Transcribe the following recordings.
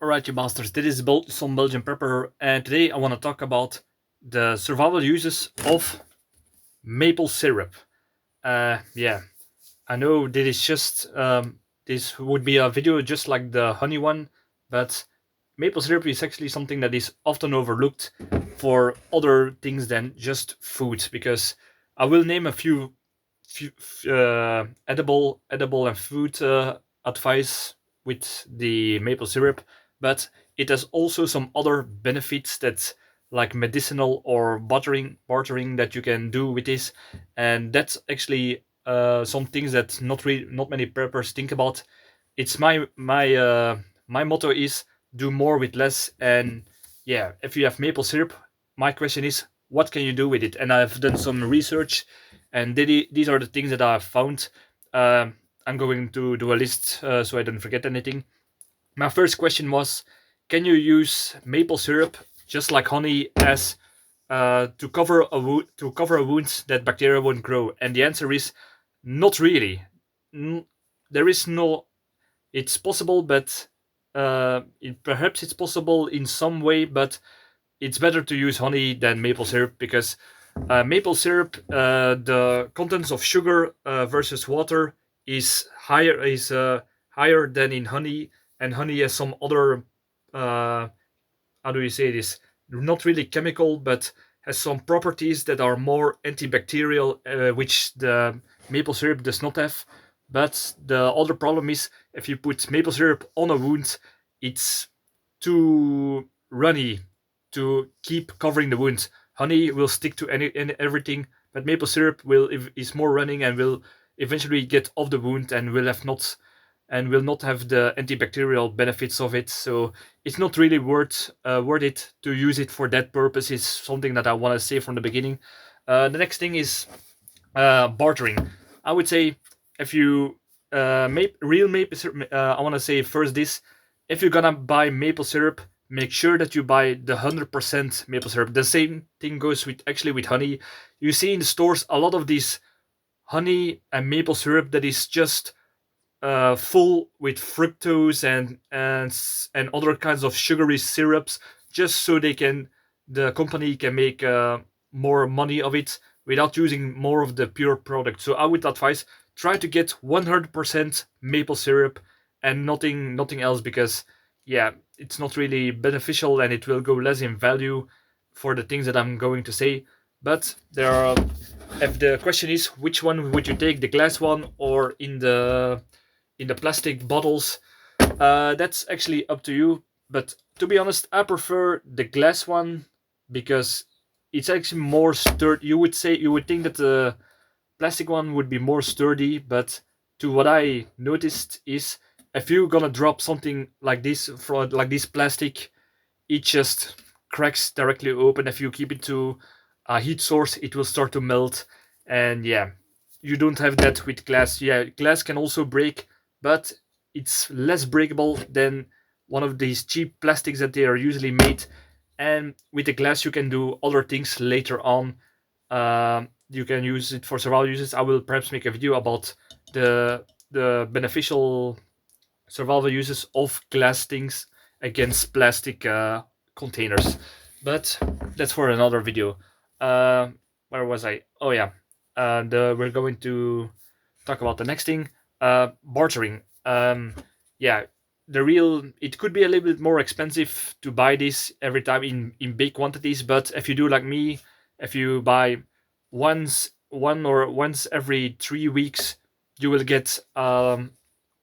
Alright, you masters, this is Some-Belgian-prepper, and today I want to talk about the survival uses of maple syrup. Yeah, I know this is this would be a video just like the honey one, but maple syrup is actually something that is often overlooked for other things than just food, because I will name a few edible and food advice with the maple syrup, but it has also some other benefits that like medicinal or bartering that you can do with this, and that's actually some things that not many preppers think about. It's my motto is do more with less, and yeah, if you have maple syrup, my question is what can you do with it? And I've done some research, and these are the things that I've found. I'm going to do a list so I don't forget anything. My first question was, can you use maple syrup just like honey as to cover a wound that bacteria won't grow? And the answer is not really. N- there is no. It's possible, but perhaps it's possible in some way, but it's better to use honey than maple syrup, because maple syrup, the contents of sugar versus water is higher than in honey, and honey has some other uh, how do you say this? Not really chemical, but has some properties that are more antibacterial, which the maple syrup does not have. But the other problem is if you put maple syrup on a wound, it's too runny to keep covering the wound. Honey will stick to everything, but maple syrup is more running and will eventually get off the wound and will not have the antibacterial benefits of it. So it's not really worth it to use it for that purpose. Is something that I want to say from the beginning. The next thing is bartering. I would say if you real maple syrup, I want to say first this: if you're gonna buy maple syrup, make sure that you buy the 100% maple syrup. The same thing goes with honey. You see in the stores a lot of these honey and maple syrup that is just full with fructose and other kinds of sugary syrups, just so the company can make more money of it without using more of the pure product. So I would advise try to get 100% maple syrup and nothing else, because yeah, it's not really beneficial and it will go less in value for the things that I'm going to say. But there are, if the question is which one would you take, the glass one or in the plastic bottles, that's actually up to you. But to be honest, I prefer the glass one because it's actually more sturdy. You would think that the plastic one would be more sturdy, but to what I noticed is if you're gonna drop something like this from like this plastic, it just cracks directly open. If you keep it to a heat source, it will start to melt, and yeah, you don't have that with glass. Yeah, glass can also break, but it's less breakable than one of these cheap plastics that they are usually made. And with the glass, you can do other things later on. You can use it for several uses. I will perhaps make a video about the beneficial survival uses of glass things against plastic containers. But that's for another video. Uh, where was I? Oh yeah, we're going to talk about the next thing. Bartering. Yeah, the real it could be a little bit more expensive to buy this every time in big quantities. But if you do like me, if you buy once every 3 weeks, you will get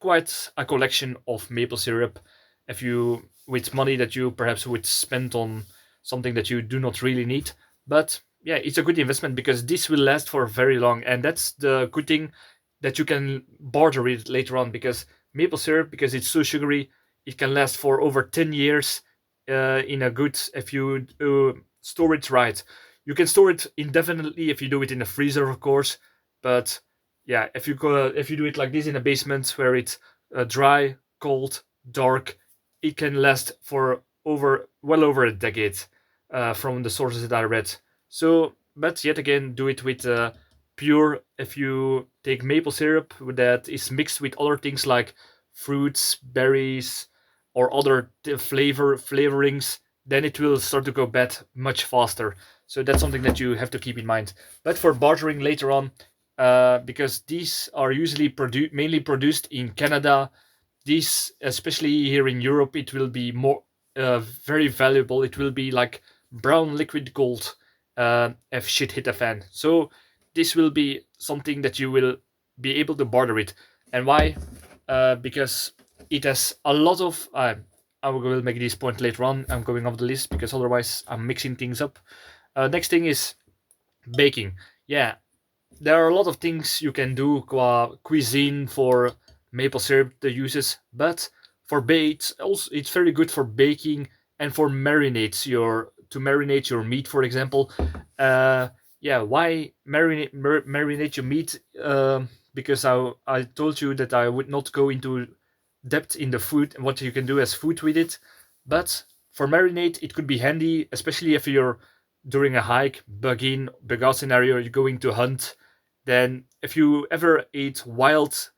quite a collection of maple syrup. If you with money that you perhaps would spend on something that you do not really need. But yeah, it's a good investment because this will last for very long, and that's the good thing, that you can barter it later on, because maple syrup, because it's so sugary, it can last for over 10 years in a good, if you store it right. You can store it indefinitely if you do it in a freezer, of course, but yeah, if you do it like this in a basement where it's dry, cold, dark, it can last for over a decade, from the sources that I read. So, but yet again, do it with pure. If you take maple syrup that is mixed with other things like fruits, berries, or other flavorings, then it will start to go bad much faster. So that's something that you have to keep in mind. But for bartering later on, because these are usually mainly produced in Canada, these, especially here in Europe, it will be more very valuable. It will be like brown liquid gold if shit hit a fan. So this will be something that you will be able to barter with. And why? Because it has a lot of. I will make this point later on. I'm going off the list because otherwise I'm mixing things up. Next thing is baking. Yeah, there are a lot of things you can do qua cuisine for maple syrup the uses, but for baits also it's very good for baking and for marinate your meat, for example. uh yeah, why marinate your meat? Because I told you that I would not go into depth in the food and what you can do as food with it, but for marinate it could be handy, especially if you're during a hike, bug out scenario, you're going to hunt. Then if you ever ate wild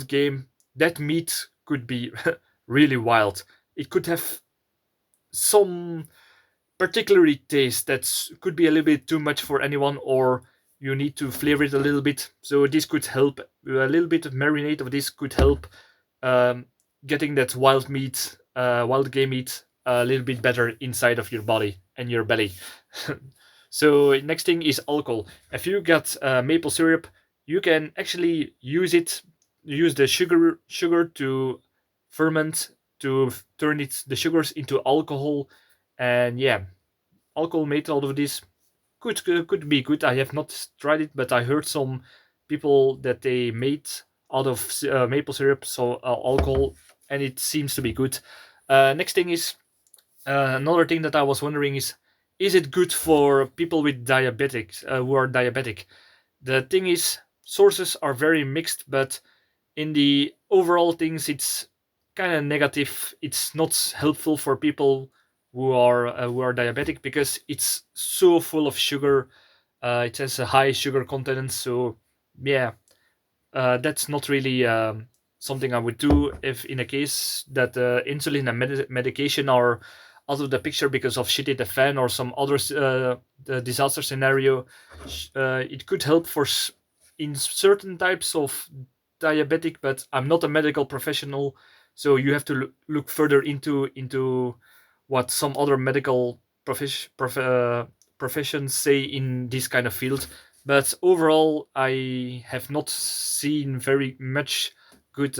game, that meat could be really wild. It could have some particularly taste that could be a little bit too much for anyone, or you need to flavor it a little bit. So this could help. A little bit of marinade of this could help um, getting that wild game meat a little bit better inside of your body and your belly. So next thing is alcohol. If you got maple syrup, you can actually use the sugar to ferment, to turn the sugars into alcohol. And yeah, alcohol made out of this could be good. I have not tried it, but I heard some people that they made out of maple syrup, so alcohol, and it seems to be good. Next thing is another thing that I was wondering is it good for people with diabetics who are diabetic? The thing is, sources are very mixed, but in the overall things, it's kind of negative. It's not helpful for people who are diabetic because it's so full of sugar. It has a high sugar content, so yeah, that's not really something I would do if in a case that insulin and medication are out of the picture because of shit in the fan or some other the disaster scenario. It could help in certain types of diabetic, but I'm not a medical professional, so you have to look further into what some other medical professions say in this kind of field. But overall, I have not seen very much good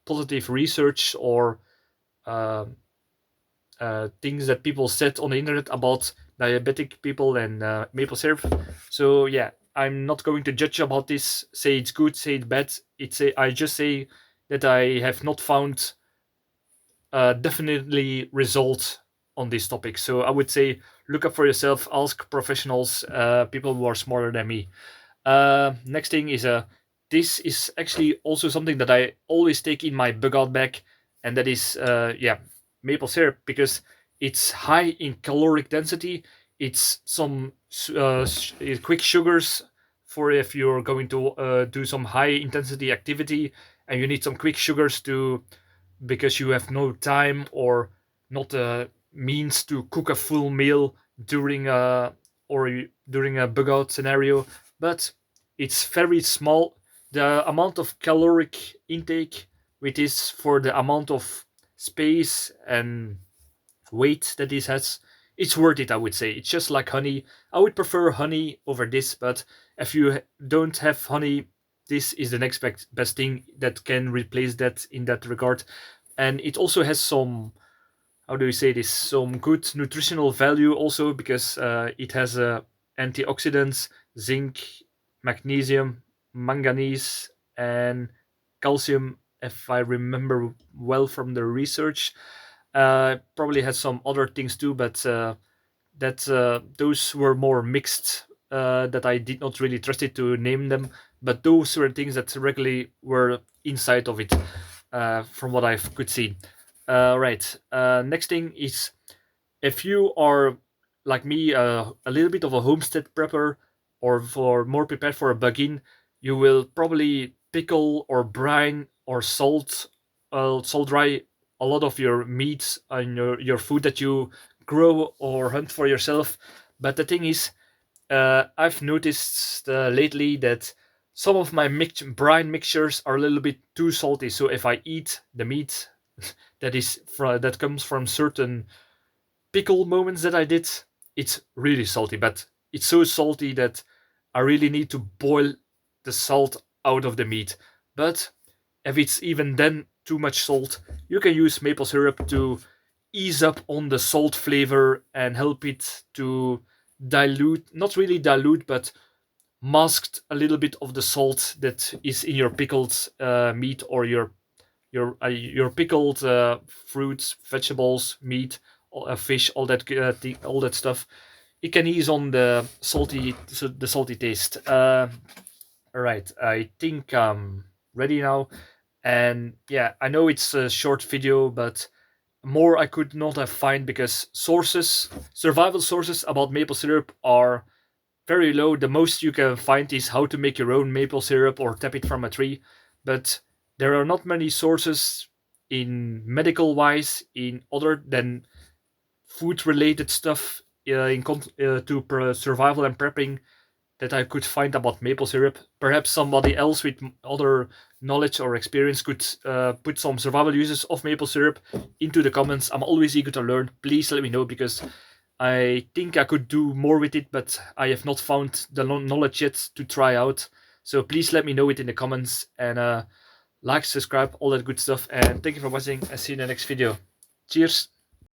positive research or uh, things that people said on the internet about diabetic people and maple syrup. So yeah, I'm not going to judge about this. Say it's good, say it's bad. I just say that I have not found definitely result on this topic. So I would say look up for yourself, ask professionals, people who are smarter than me. Next thing is this is actually also something that I always take in my bug out bag, and that is yeah, maple syrup, because it's high in caloric density. It's some quick sugars for if you're going to do some high intensity activity and you need some quick sugars to because you have no time or not means to cook a full meal during during a bug out scenario, but it's very small. The amount of caloric intake which is for the amount of space and weight that this has, it's worth it. I would say it's just like honey. I would prefer honey over this, but if you don't have honey, this is the next best thing that can replace that in that regard. And it also has some, how do you say this, some good nutritional value also, because it has antioxidants, zinc, magnesium, manganese, and calcium, if I remember well from the research. Probably has some other things too, but that those were more mixed, that I did not really trust it to name them, but those were things that regularly were inside of it, from what I could see. Right. Next thing is, if you are like me, a little bit of a homestead prepper, or for more prepared for a bug-in, you will probably pickle or brine or salt dry a lot of your meat and your food that you grow or hunt for yourself. But the thing is, I've noticed lately that some of my brine mixtures are a little bit too salty. So if I eat the meat that comes from certain pickle moments that I did, it's really salty. But it's so salty that I really need to boil the salt out of the meat. But if it's even then too much salt, you can use maple syrup to ease up on the salt flavor and help it to dilute, not really dilute, but masked a little bit of the salt that is in your pickled meat, or your pickled fruits, vegetables, meat, fish, all that stuff. It can ease on the salty taste. All right, I think I'm ready now. And yeah, I know it's a short video, but more I could not have find because survival sources about maple syrup are very low. The most you can find is how to make your own maple syrup or tap it from a tree. But there are not many sources in medical wise, in other than food related stuff, survival and prepping, that I could find about maple syrup. Perhaps somebody else with other knowledge or experience could put some survival uses of maple syrup into the comments. I'm always eager to learn. Please let me know, because I think I could do more with it, but I have not found the knowledge yet to try out. So please let me know it in the comments, and like, subscribe, all that good stuff. And thank you for watching, and see you in the next video. Cheers!